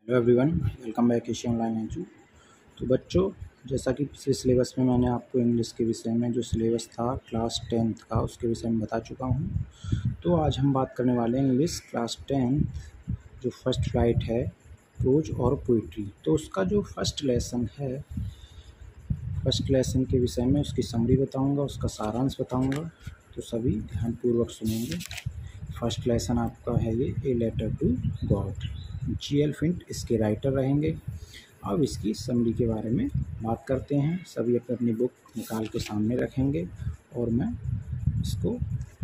Hello everyone, welcome back Asia online edu. तो बच्चों, जैसा कि पिछले सिलेबस में मैंने आपको इंग्लिश के विषय में जो सिलेबस था क्लास 10th का, उसके विषय में बता चुका हूँ। तो आज हम बात करने वाले हैं इंग्लिश क्लास 10th जो फर्स्ट फ्लाइट है, प्रोज और पोइट्री। तो उसका जो फर्स्ट लेसन है, फर्स्ट लेसन के विषय में उसकी समरी बताऊँगा, उसका सारांश बताऊँगा। तो सभी ध्यानपूर्वक सुनेंगे। फर्स्ट लेसन आपका है ये ए लेटर टू गॉड। जी.एल. फिंट इसके राइटर रहेंगे। अब इसकी समरी के बारे में बात करते हैं। सभी अपनी अपनी बुक निकाल के सामने रखेंगे और मैं इसको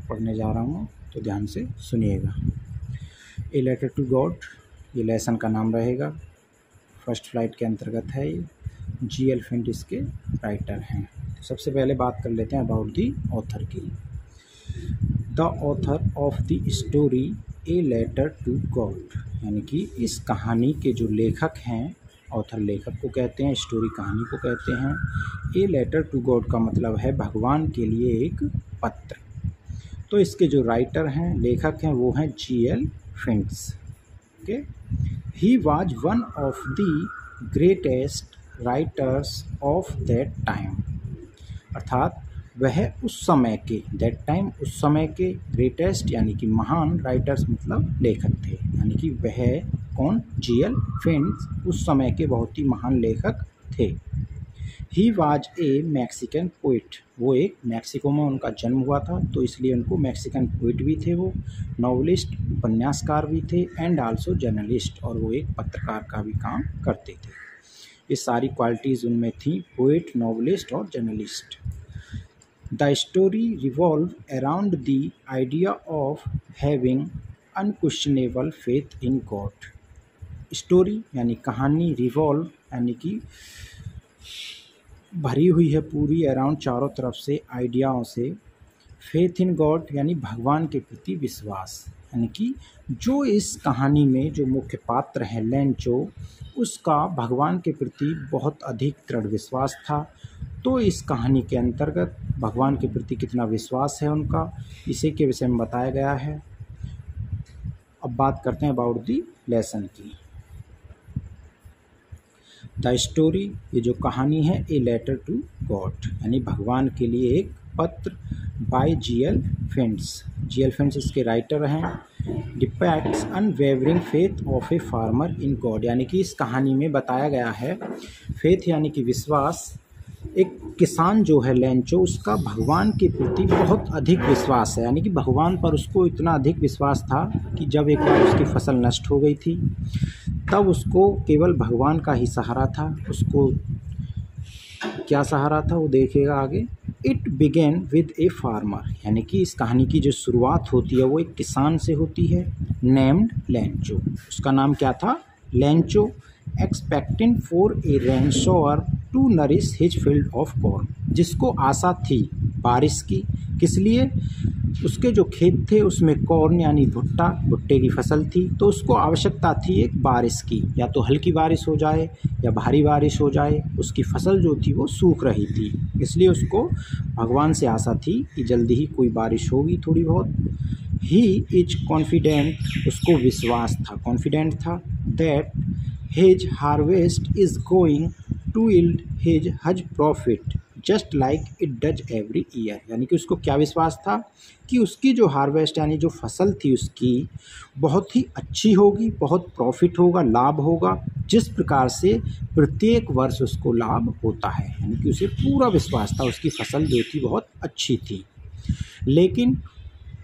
पढ़ने जा रहा हूँ, तो ध्यान से सुनिएगा। ए लेटर टू गॉड ये लेसन का नाम रहेगा। फर्स्ट फ्लाइट के अंतर्गत है ये। जी.एल. फिंट इसके राइटर हैं। तो सबसे पहले बात कर लेते हैं अबाउट दी ऑथर की। The author of the story a letter to God, यानी कि इस कहानी के जो लेखक हैं, ऑथर लेखक को कहते हैं, स्टोरी कहानी को कहते हैं। ए लेटर टू गॉड का मतलब है भगवान के लिए एक पत्र। तो इसके जो राइटर हैं, लेखक हैं, वो हैं G L. Fuentes. Okay, he was one of the greatest writers of that time, अर्थात वह उस समय के, दैट टाइम उस समय के, ग्रेटेस्ट यानी कि महान, राइटर्स मतलब लेखक थे। यानी कि वह कौन? जी.एल. फिंट्स उस समय के बहुत ही महान लेखक थे। He was a Mexican poet, वो एक मैक्सिको में उनका जन्म हुआ था, तो इसलिए उनको मैक्सिकन पोइट भी थे वो। नॉवलिस्ट, उपन्यासकार भी थे। एंड आल्सो जर्नलिस्ट, और वो एक पत्रकार का भी काम करते थे। ये सारी क्वालिटीज़ उनमें थी, पोइट, नॉवलिस्ट और journalist. The story revolved around the idea of having unquestionable faith in God. Story यानी कहानी, रिवॉल्व यानी कि भरी हुई है पूरी, अराउंड चारों तरफ से, आइडियाओं से। फेथ इन गॉड यानी भगवान के प्रति विश्वास, यानी कि जो इस कहानी में जो मुख्य पात्र है लेंचो, उसका भगवान के प्रति बहुत अधिक दृढ़ विश्वास था। तो इस कहानी के अंतर्गत भगवान के प्रति कितना विश्वास है उनका, इसी के विषय में बताया गया है। अब बात करते हैं अबाउट दी लेसन की। द स्टोरी, ये जो कहानी है, ए लेटर टू गॉड यानी भगवान के लिए एक पत्र, बाय जी.एल. फिंट्स। जी.एल. फिंट्स इसके राइटर हैं। Depicts unwavering faith of a farmer in God, यानी कि इस कहानी में बताया गया है फेथ यानी कि विश्वास। एक किसान जो है लेंचो, उसका भगवान के प्रति बहुत अधिक विश्वास है, यानी कि भगवान पर उसको इतना अधिक विश्वास था कि जब एक बार उसकी फसल नष्ट हो गई थी, तब उसको केवल भगवान का ही सहारा था। उसको क्या सहारा था वो देखेगा आगे। It began with a farmer, यानी कि इस कहानी की जो शुरुआत होती है वो एक किसान से होती है, नेम्ड लेंचो। उसका नाम क्या था? Lencho. Expecting for a rain shower to nourish his field of corn, जिसको आशा थी बारिश की। किस लिए? उसके जो खेत थे उसमें कॉर्न यानी भुट्टा, भुट्टे की फसल थी, तो उसको आवश्यकता थी एक बारिश की, या तो हल्की बारिश हो जाए या भारी बारिश हो जाए। उसकी फसल जो थी वो सूख रही थी, इसलिए उसको भगवान से आशा थी कि जल्दी ही कोई बारिश होगी थोड़ी बहुत। ही इज कॉन्फिडेंट, उसको विश्वास था, कॉन्फिडेंट था, that his harvest is going to yield his profit just like it does every year, यानी कि उसको क्या विश्वास था कि उसकी जो हार्वेस्ट यानी जो फसल थी उसकी बहुत ही अच्छी होगी, बहुत प्रॉफिट होगा, लाभ होगा, जिस प्रकार से प्रत्येक वर्ष उसको लाभ होता है। यानी कि उसे पूरा विश्वास था, उसकी फसल जो थी बहुत अच्छी थी। लेकिन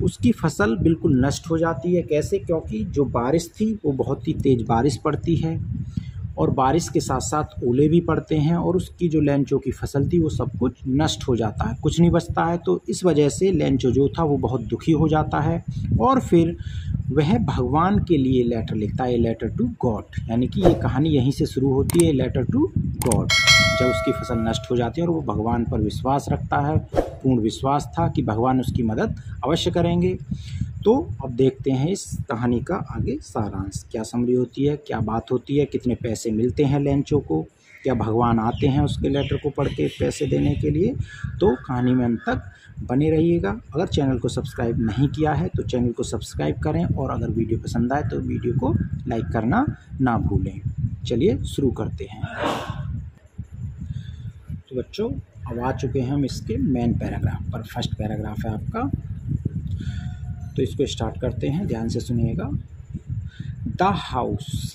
उसकी फसल बिल्कुल नष्ट हो जाती है। कैसे? क्योंकि जो बारिश थी वो बहुत ही तेज़ बारिश पड़ती है, और बारिश के साथ साथ ओले भी पड़ते हैं, और उसकी जो लेंचो की फसल थी वो सब कुछ नष्ट हो जाता है, कुछ नहीं बचता है। तो इस वजह से लेंचो जो था वो बहुत दुखी हो जाता है, और फिर वह भगवान के लिए लेटर लिखता है, ए लेटर टू गॉड। यानी कि ये कहानी यहीं से शुरू होती है, ए लेटर टू गॉड, जब उसकी फसल नष्ट हो जाती है और वो भगवान पर विश्वास रखता है, पूर्ण विश्वास था कि भगवान उसकी मदद अवश्य करेंगे। तो अब देखते हैं इस कहानी का आगे सारांश, क्या समरी होती है, क्या बात होती है, कितने पैसे मिलते हैं लेंचो को। क्या भगवान आते हैं उसके लेटर को पढ़ के पैसे देने के लिए? तो कहानी में अंत तक बने रहिएगा। अगर चैनल को सब्सक्राइब नहीं किया है तो चैनल को सब्सक्राइब करें, और अगर वीडियो पसंद आए तो वीडियो को लाइक करना ना भूलें। चलिए शुरू करते हैं। तो बच्चों, अब आ चुके हैं हम इसके मेन पैराग्राफ पर। फर्स्ट पैराग्राफ है आपका, तो इसको स्टार्ट करते हैं, ध्यान से सुनिएगा। द हाउस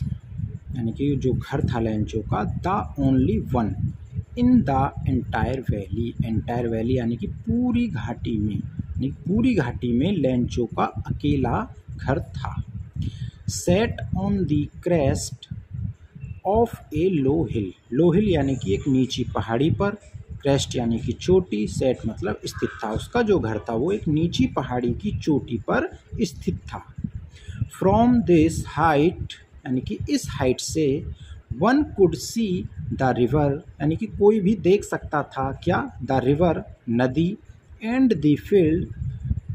यानी कि जो घर था लेंचो का, the only one in the entire valley. Entire valley यानी कि पूरी घाटी में, यानी पूरी घाटी में लेंचो का अकेला घर था। Set on the crest of a low hill. Low hill यानी कि एक नीची पहाड़ी पर, क्रेस्ट यानी कि चोटी, सेट मतलब स्थित था। उसका जो घर था वो एक नीची पहाड़ी की चोटी पर स्थित था। फ्रॉम दिस हाइट यानी कि इस हाइट से one could see the river यानी कि कोई भी देख सकता था क्या? द रिवर नदी, एंड द फील्ड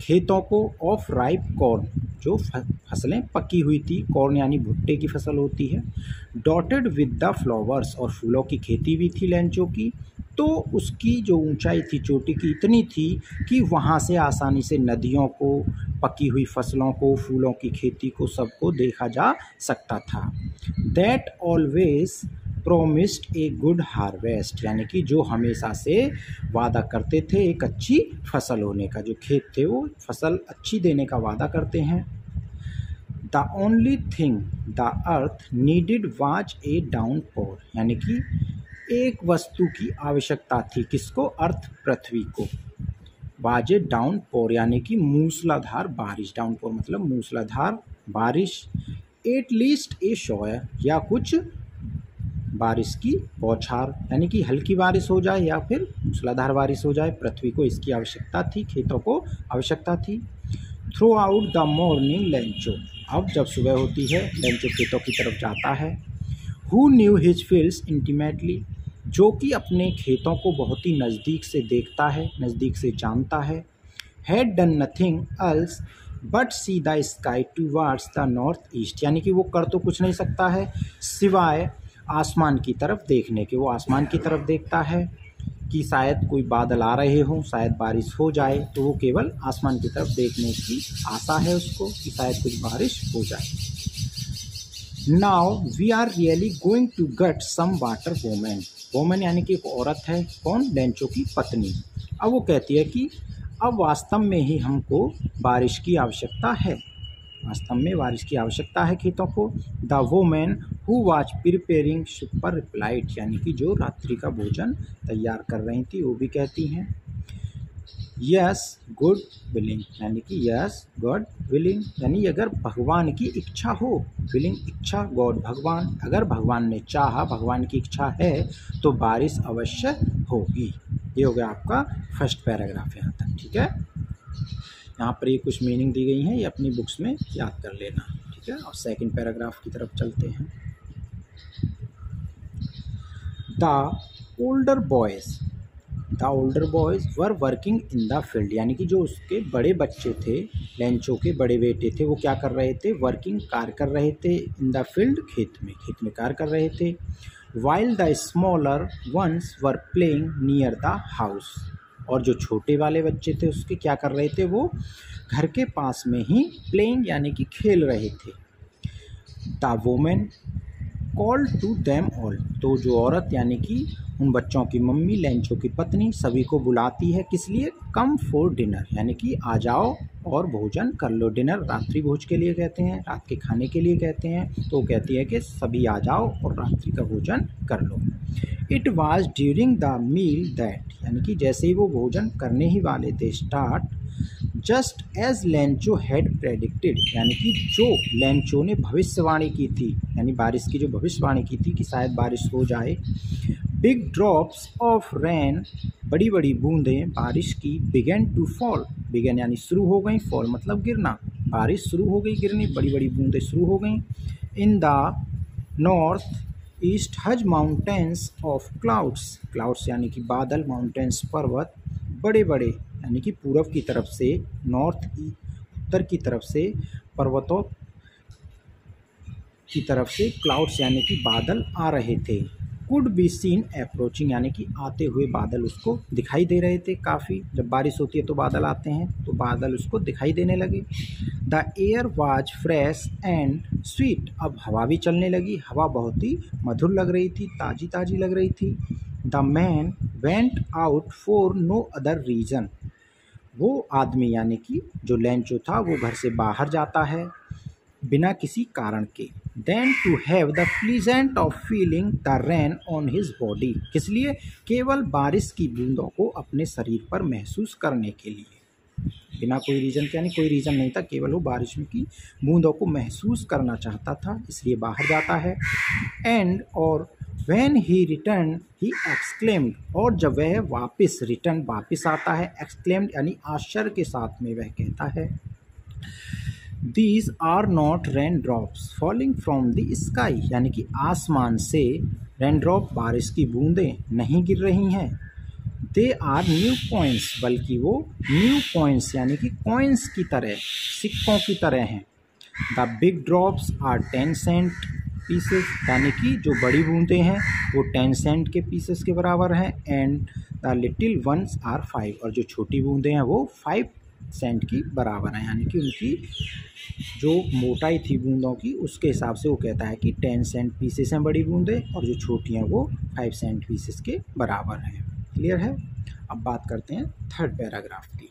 खेतों को, ऑफ राइप कॉर्न जो फसलें पकी हुई थी, कॉर्न यानी भुट्टे की फसल होती है, डॉटेड विद द फ्लावर्स और फूलों की खेती भी थी लेंचो की। तो उसकी जो ऊंचाई थी चोटी की इतनी थी कि वहाँ से आसानी से नदियों को, पकी हुई फसलों को, फूलों की खेती को, सबको देखा जा सकता था। That always promised a good harvest यानी कि जो हमेशा से वादा करते थे एक अच्छी फसल होने का। जो खेत थे वो फसल अच्छी देने का वादा करते हैं। The only thing the earth needed was a downpour यानी कि एक वस्तु की आवश्यकता थी, किसको? अर्थ पृथ्वी को। वाज ए डाउनपोर यानी कि मूसलाधार बारिश। डाउनपोर मतलब मूसलाधार बारिश। एट लीस्ट ए शॉयर या कुछ बारिश की बौछार यानी कि हल्की बारिश हो जाए या फिर मूसलाधार बारिश हो जाए, पृथ्वी को इसकी आवश्यकता थी, खेतों को आवश्यकता थी। Through out the morning Lencho, अब जब सुबह होती है लेंचो खेतों की तरफ जाता है। Who knew his fields intimately, जो कि अपने खेतों को बहुत ही नज़दीक से देखता है, नज़दीक से जानता है। Had done nothing else but see the sky towards the north east यानी कि वो कर तो कुछ नहीं सकता है सिवाय आसमान की तरफ देखने के। वो आसमान की तरफ देखता है कि शायद कोई बादल आ रहे हों, शायद बारिश हो जाए, तो वो केवल आसमान की तरफ देखने की आशा है उसको कि शायद कुछ बारिश हो जाए। Now we are really going to get some water women. Women यानी कि एक औरत है, कौन? लेंचो की पत्नी। अब वो कहती है कि अब वास्तव में ही हमको बारिश की आवश्यकता है, वास्तव में बारिश की आवश्यकता है खेतों को। The women who was preparing super replied यानी कि जो रात्रि का भोजन तैयार कर रही थी वो भी कहती हैं यस गुड विलिंग यानी कि यस गॉड विलिंग यानी अगर भगवान की इच्छा हो। विलिंग इच्छा, गॉड भगवान, अगर भगवान ने चाहा, भगवान की इच्छा है तो बारिश अवश्य होगी। ये हो गया आपका फर्स्ट पैराग्राफ यहाँ तक, ठीक है। यहाँ पर ये कुछ मीनिंग दी गई हैं, ये अपनी बुक्स में याद कर लेना, ठीक है। और सेकंड पैराग्राफ की तरफ चलते हैं। The older boys were working in the field यानी कि जो उसके बड़े बच्चे थे, लेंचो के बड़े बेटे थे, वो क्या कर रहे थे? वर्किंग, कार्य कर रहे थे। इन द फील्ड खेत में कार्य कर रहे थे। While the smaller ones were playing near the house और जो छोटे वाले बच्चे थे उसके क्या कर रहे थे? वो घर के पास में ही प्लेइंग यानी कि खेल रहे थे। The women call to them all, तो जो औरत यानी कि उन बच्चों की मम्मी, लेंचो की पत्नी, सभी को बुलाती है, किस लिए? कम फॉर डिनर यानी कि आ जाओ और भोजन कर लो। डिनर रात्रि भोज के लिए कहते हैं, रात के खाने के लिए कहते हैं। तो कहती है कि सभी आ जाओ और रात्रि का भोजन कर लो। It was during the meal that यानी कि जैसे ही वो भोजन करने ही वाले थे, start just as Lencho had predicted यानी कि जो लेंचो ने भविष्यवाणी की थी, यानी बारिश की जो भविष्यवाणी की थी कि शायद बारिश हो जाए। बिग ड्रॉप्स ऑफ रेन, बड़ी बड़ी बूंदें बारिश की, बिगन टू फॉल, बिगन यानी शुरू हो गई, फॉल मतलब गिरना, बारिश शुरू हो गई गिरनी, बड़ी बड़ी बूंदें शुरू हो गई। इन द नॉर्थ ईस्ट हज माउंटेन्स ऑफ क्लाउड्स, क्लाउड्स यानी कि बादल, माउंटेन्स पर्वत, बड़े बड़े यानी कि पूरब की तरफ से, नॉर्थ उत्तर की तरफ से, पर्वतों की तरफ से क्लाउड्स यानी कि बादल आ रहे थे। कुड बी सीन अप्रोचिंग, यानी कि आते हुए बादल उसको दिखाई दे रहे थे काफ़ी। जब बारिश होती है तो बादल आते हैं, तो बादल उसको दिखाई देने लगे। The air was fresh and sweet, अब हवा भी चलने लगी, हवा बहुत ही मधुर लग रही थी, ताज़ी ताज़ी लग रही थी। The man went out for no other reason, वो आदमी यानी कि जो लेंचो था वो घर से बाहर जाता है बिना किसी कारण के। Then to have the pleasant of feeling the rain on his body, किस लिए? केवल बारिश की बूंदों को अपने शरीर पर महसूस करने के लिए, बिना कोई रीज़न के, यानी कोई रीज़न नहीं था, केवल वो बारिश की बूंदों को महसूस करना चाहता था, इसलिए बाहर जाता है। एंड और when he return he exclaimed, और जब वह वापस आता है, एक्सक्लेम्ड यानी आश्चर्य के साथ में वह कहता है, These are not raindrops falling from the sky, यानी कि आसमान से रेनड्रॉप बारिश की बूंदें नहीं गिर रही हैं। दे आर न्यू कॉइन्स, बल्कि वो न्यू कॉइन्स यानी कि कॉइन्स की तरह, सिक्कों की तरह हैं। The big drops are 10 cent pieces, यानी कि जो बड़ी बूंदें हैं वो 10 सेंट के पीसेस के बराबर हैं। And the little ones are 5, और जो छोटी बूंदें हैं वो 5 सेंट की बराबर हैं, यानी कि उनकी जो मोटाई थी बूंदों की उसके हिसाब से वो कहता है कि 10 सेंट पीसेस हैं बड़ी बूंदें, और जो छोटी हैं वो 5 सेंट पीसेस के बराबर हैं। क्लियर है? अब बात करते हैं थर्ड पैराग्राफ की।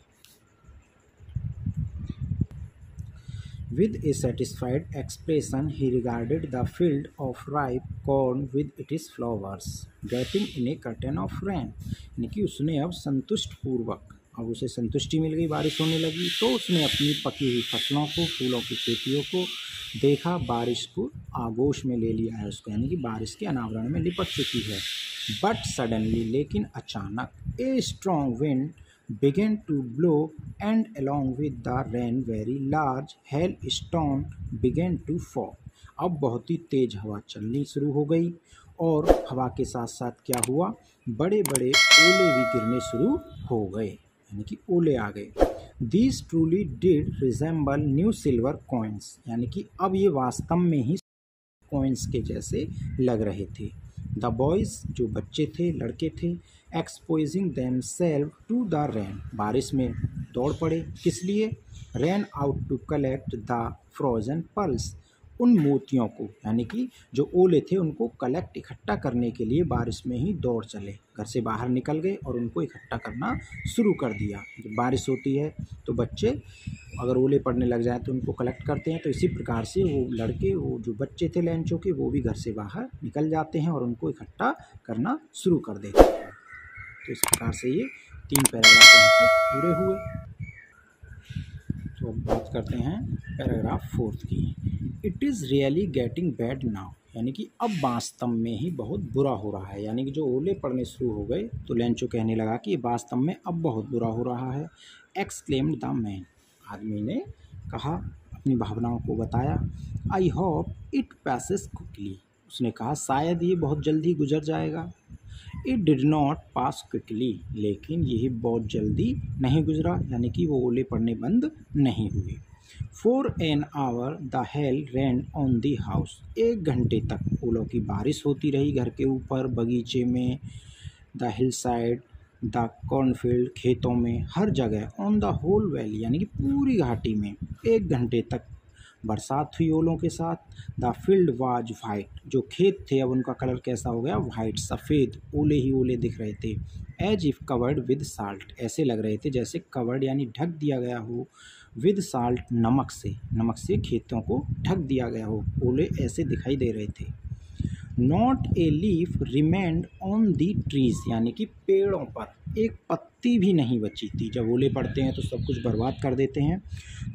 With a satisfied expression, he regarded the field of ripe corn with its flowers, gaping in a curtain of rain, यानी कि उसने अब संतुष्ट पूर्वक, अब उसे संतुष्टि मिल गई, बारिश होने लगी, तो उसने अपनी पकी हुई फसलों को, फूलों की खेतियों को देखा, बारिश को आगोश में ले लिया है उसको, यानी कि बारिश के अनावरण में लिपट चुकी है। बट सडनली, लेकिन अचानक, a strong wind began to blow, and along with the rain very large hailstone began to fall. अब बहुत ही तेज हवा चलनी शुरू हो गई, और हवा के साथ साथ क्या हुआ, बड़े बड़े ओले भी गिरने शुरू हो गए, यानी कि ओले आ गए। These truly did resemble new silver coins, यानी कि अब ये वास्तव में ही कॉइन्स के जैसे लग रहे थे। द बॉयज़, जो बच्चे थे, लड़के थे, exposing themselves to the rain, बारिश में दौड़ पड़े, किस लिए? Ran out to collect the frozen pearls, उन मोतियों को, यानी कि जो ओले थे उनको कलेक्ट, इकट्ठा करने के लिए बारिश में ही दौड़ चले, घर से बाहर निकल गए और उनको इकट्ठा करना शुरू कर दिया। जब बारिश होती है तो बच्चे अगर ओले पड़ने लग जाए तो उनको कलेक्ट करते हैं, तो इसी प्रकार से वो लड़के, वो जो बच्चे थे लेंचो के, वो भी घर से बाहर निकल जाते हैं और उनको इकट्ठा करना शुरू कर देते हैं। तो इस प्रकार से ये 3 पैराग्राफ यहाँ तक पूरे हुए। तो अब बात करते हैं पैराग्राफ 4 की। It is really getting bad now, यानी कि अब वास्तव में ही बहुत बुरा हो रहा है, यानी कि जो ओले पड़ने शुरू हो गए तो लेंचो कहने लगा कि वास्तव में अब बहुत बुरा हो रहा है। एक्सक्लेम्ड द मैन, आदमी ने कहा, अपनी भावनाओं को बताया। आई होप इट पैसेस क्विकली, उसने कहा शायद ये बहुत जल्दी गुजर जाएगा। It did not pass quickly, लेकिन यही बहुत जल्दी नहीं गुजरा, यानी कि वो ओले पड़ने बंद नहीं हुए। For an hour the hell rain on the house, 1 घंटे तक ओलों की बारिश होती रही घर के ऊपर, बगीचे में, the hill side, the cornfield, खेतों में, हर जगह, ऑन द होल वैली, यानी कि पूरी घाटी में 1 घंटे तक बरसात हुई ओलों के साथ। द फील्ड वाज वाइट, जो खेत थे अब उनका कलर कैसा हो गया, वाइट, सफ़ेद, ओले ही ओले दिख रहे थे। As if covered with salt, ऐसे लग रहे थे जैसे कवर्ड यानी ढक दिया गया हो, विद साल्ट, नमक से खेतों को ढक दिया गया हो, ओले ऐसे दिखाई दे रहे थे। Not a leaf remained on the trees, यानी कि पेड़ों पर एक पत्ती भी नहीं बची थी। जब ओले पड़ते हैं तो सब कुछ बर्बाद कर देते हैं,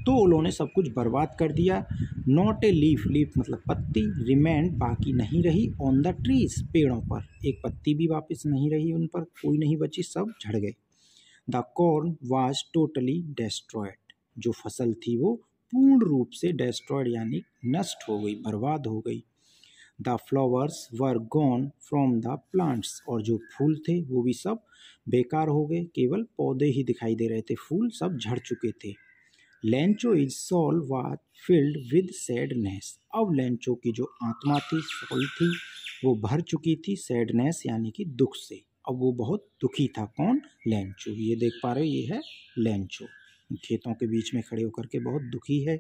तो ओलों ने सब कुछ बर्बाद कर दिया। नॉट ए लीफ, लीफ मतलब पत्ती, रिमेंड बाकी नहीं रही, ऑन द ट्रीज पेड़ों पर एक पत्ती भी वापस नहीं रही, उन पर कोई नहीं बची, सब झड़ गए। The corn was totally destroyed, जो फसल थी वो पूर्ण रूप से डेस्ट्रॉयड यानी नष्ट हो गई, बर्बाद हो गई। The flowers were gone from the plants, और जो फूल थे वो भी सब बेकार हो गए, केवल पौधे ही दिखाई दे रहे थे, फूल सब झड़ चुके थे। Lencho is soul was filled with sadness, अब लेंचो की जो आत्मा थी, सोल थी, वो भर चुकी थी सैडनेस यानी कि दुख से। अब वो बहुत दुखी था। कौन? लेंचो। ये देख पा रहे हो, ये है लेंचो, खेतों के बीच में खड़े होकर के बहुत दुखी है।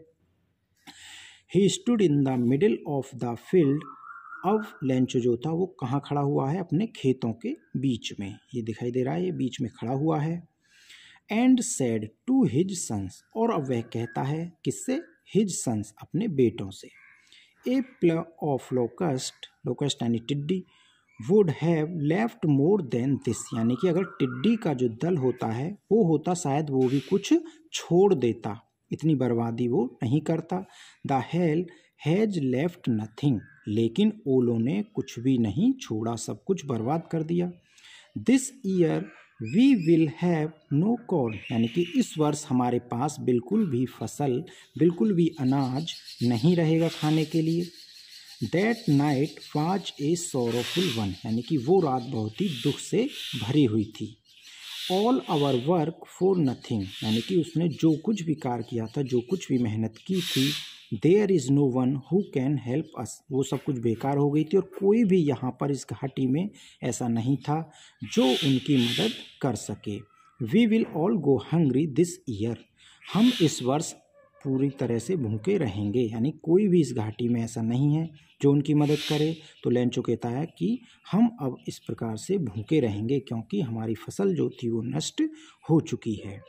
He stood in the middle of the field. अब लेंचो जो था वो कहाँ खड़ा हुआ है? अपने खेतों के बीच में। ये दिखाई दे रहा है, ये बीच में खड़ा हुआ है। And said to his sons, और अब वह कहता है किससे? हिज सन्स, अपने बेटों से। A play of locust, locust यानी टिड्डी, would have left more than this, यानी कि अगर टिड्डी का जो दल होता है वो होता, शायद वो भी कुछ छोड़ देता, इतनी बर्बादी वो नहीं करता। The hell has left nothing, लेकिन ओलों ने कुछ भी नहीं छोड़ा, सब कुछ बर्बाद कर दिया। This year we will have no corn, यानी कि इस वर्ष हमारे पास बिल्कुल भी फसल, बिल्कुल भी अनाज नहीं रहेगा खाने के लिए। That night was a sorrowful one, यानी कि वो रात बहुत ही दुख से भरी हुई थी। All our work for nothing, यानी कि उसने जो कुछ भी कार्य किया था, जो कुछ भी मेहनत की थी। There is no one who can help us, वो सब कुछ बेकार हो गई थी और कोई भी यहाँ पर इस घाटी में ऐसा नहीं था जो उनकी मदद कर सके। We will all go hungry this year, हम इस वर्ष पूरी तरह से भूखे रहेंगे, यानी कोई भी इस घाटी में ऐसा नहीं है जो उनकी मदद करे। तो लेंचो कहता है कि हम अब इस प्रकार से भूखे रहेंगे क्योंकि हमारी फसल जो थी वो नष्ट हो चुकी है।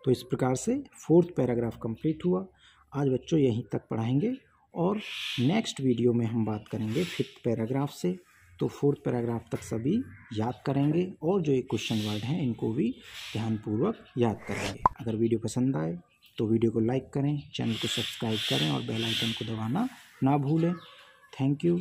तो इस प्रकार से 4th पैराग्राफ कंप्लीट हुआ। आज बच्चों यहीं तक पढ़ाएंगे और नेक्स्ट वीडियो में हम बात करेंगे 5th पैराग्राफ से। तो 4th पैराग्राफ तक सभी याद करेंगे और जो ये क्वेश्चन वर्ड हैं इनको भी ध्यानपूर्वक याद करेंगे। अगर वीडियो पसंद आए तो वीडियो को लाइक करें, चैनल को सब्सक्राइब करें और बेल आइकन को दबाना ना भूलें। Thank you.